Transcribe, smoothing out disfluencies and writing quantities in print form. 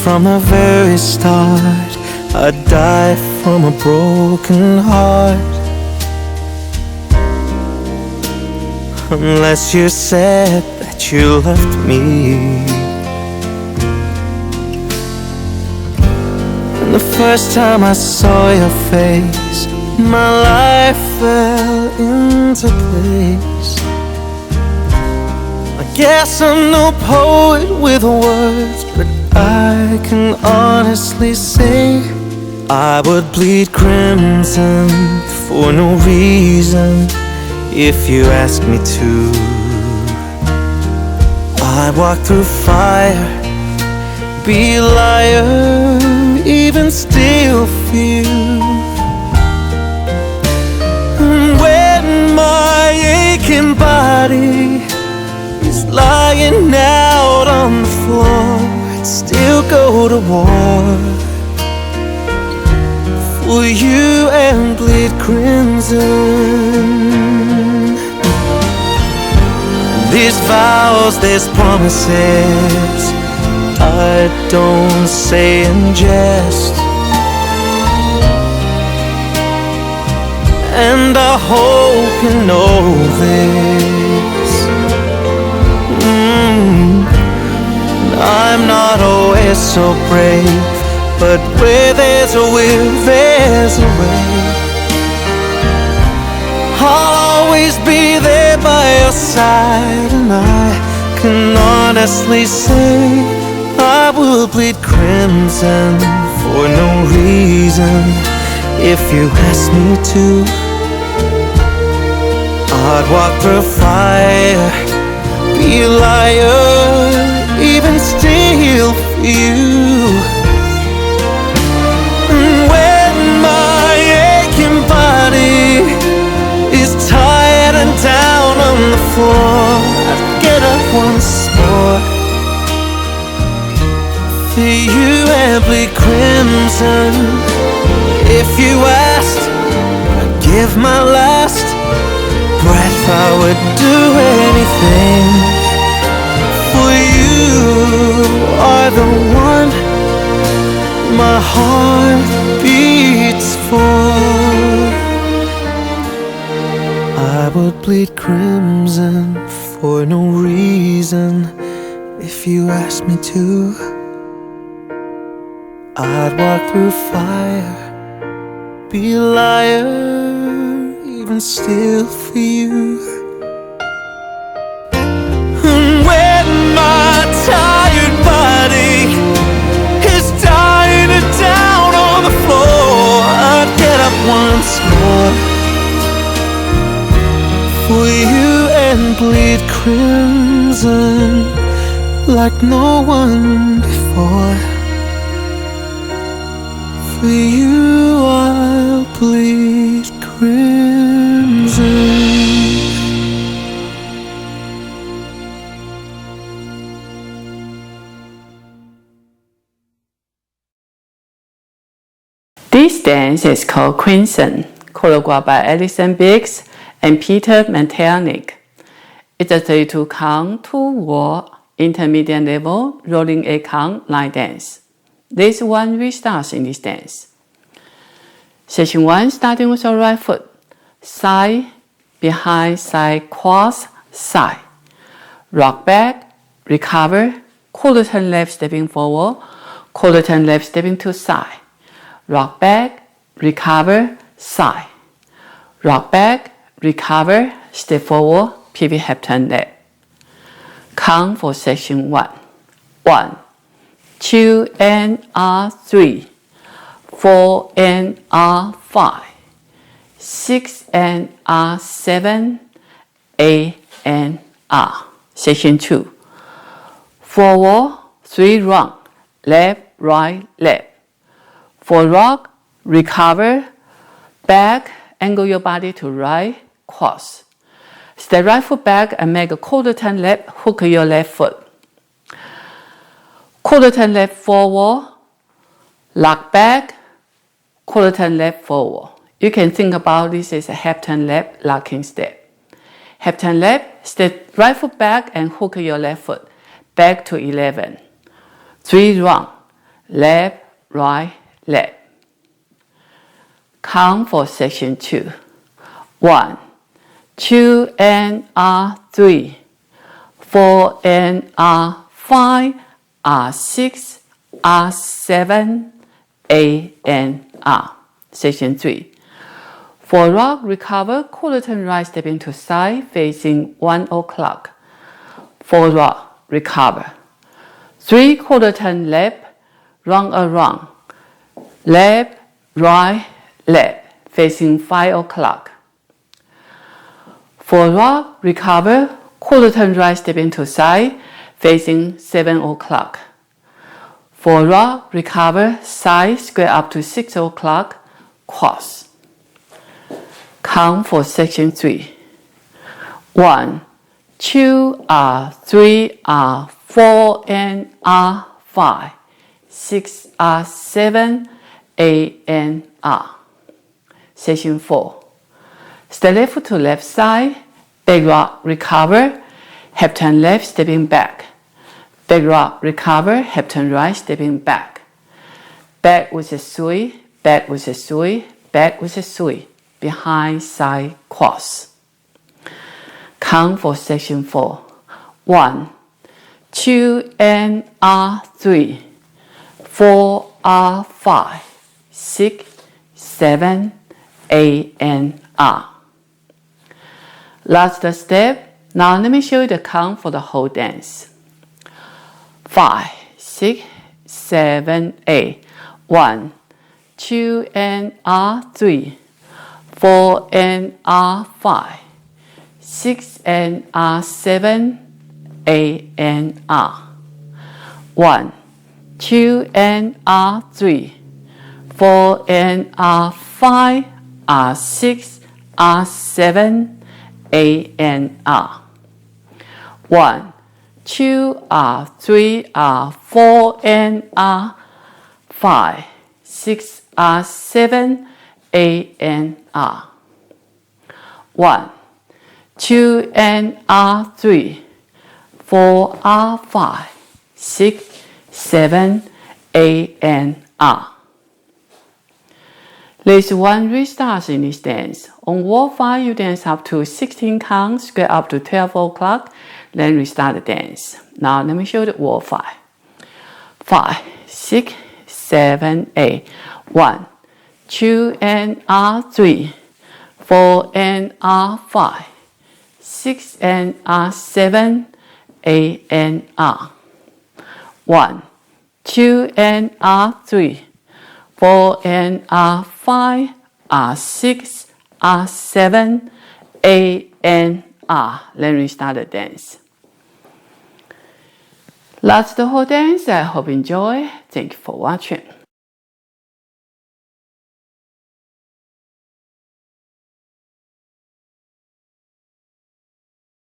from the very start. I died from a broken heart. Unless you said that you left me. And the first time I saw your face, my life fell into place. I guess I'm no poet with words, but I can honestly say I would bleed crimson for no reason if you asked me to. I'd walk through fire, be a liar, even steal for you. And when my aching body is lying out on the floor, I'd still go to war for you and bleed crimson. These vows, these promises, I don't say in jest. And I hope you know this. I'm not always so brave, but where there's a will, there's a way. I'll always be there by your side, and I can honestly say I will bleed crimson for no reason if you ask me to. I'd walk through fire, be a liar, even steal for you. And when my aching body is tired and down on the floor, I'd get up once more for you and bleed crimson. If you asked, I'd give my last breath. I would do anything for you. Are the one my heart beats for. I would bleed crimson for no reason if you asked me to. I'd walk through fire, be a liar, even steal for you. And when my tired body is dying down on the floor, I'd get up once more for you and bleed crimson like no one before. For you I'll bleed crimson. This dance is called Crimson, choreographed by Alison and Peter Metelnick. It's a 32 count, 2-wall, intermediate level, rolling 8 count line dance. There's one restart in this dance. Section 1, starting with your right foot. Side, behind, side, cross, side. Rock back, recover, quarter turn left, stepping forward, quarter turn left, stepping to side. Rock back, recover, side. Rock back, recover, step forward, pivot half turn left. Count for section 1. 1, 2 and R3, 4 and R5, 6 and R7, 8 and R. Section 2. Forward, 3 run, left, right, left. 4 rock, recover, back, angle your body to right, cross. Step right foot back and make a quarter turn left, hook your left foot. Quarter turn left forward, lock back, quarter turn left forward. You can think about this as a half turn left locking step. Half turn left, step right foot back and hook your left foot. Back to 11. 3 run, left, right, left. Count for section 2. 1, 2 and R3, 4 and R5, R6, R7, A and R. Section 3. For rock, recover, quarter turn right, stepping to side, facing 1 o'clock. For rock, recover. 3 quarter turn left, run around. Left, right, left, facing 5 o'clock. For rock, recover, quarter turn right, stepping to side, facing 7 o'clock. For rock, recover, side, square up to 6 o'clock, cross. Count for section 3. 1, 2, R3, R4, and R5, 6, R7, A, and R. Section 4. Step left to left side, back rock, recover, hip turn left, stepping back. Back rock, recover, hip turn right, stepping back. Back with a sway, back with a sway, back with a sway. Behind, side, cross. Count for section 4. 1, 2 and R3, 4 R5, 6, 7, A and R. Last step. Now let me show you the count for the whole dance. 5, 6, 7, 8. 1, 2 and R3, 4 and R5, 6 and R7, A and R. 1, 2 and R3, 4 and R5, R6, R7, A and R. 1, 2, R3, R4 and R5, 6, R7, A and R. 1, 2 and R3, 4 R5, 6, 7, A and R. There's one restart in this dance. On wall 5, you dance up to 16 counts, square up to 12 o'clock, then restart the dance. Now let me show the wall 5. 5, 6, 7, 8. 1, 2 and R3, 4 and R5, 6 and R7, A and R. 1, 2 and R3, 4 and R5, R6, R7, A and R. Then restart the dance. That's the whole dance. I hope you enjoy. Thank you for watching.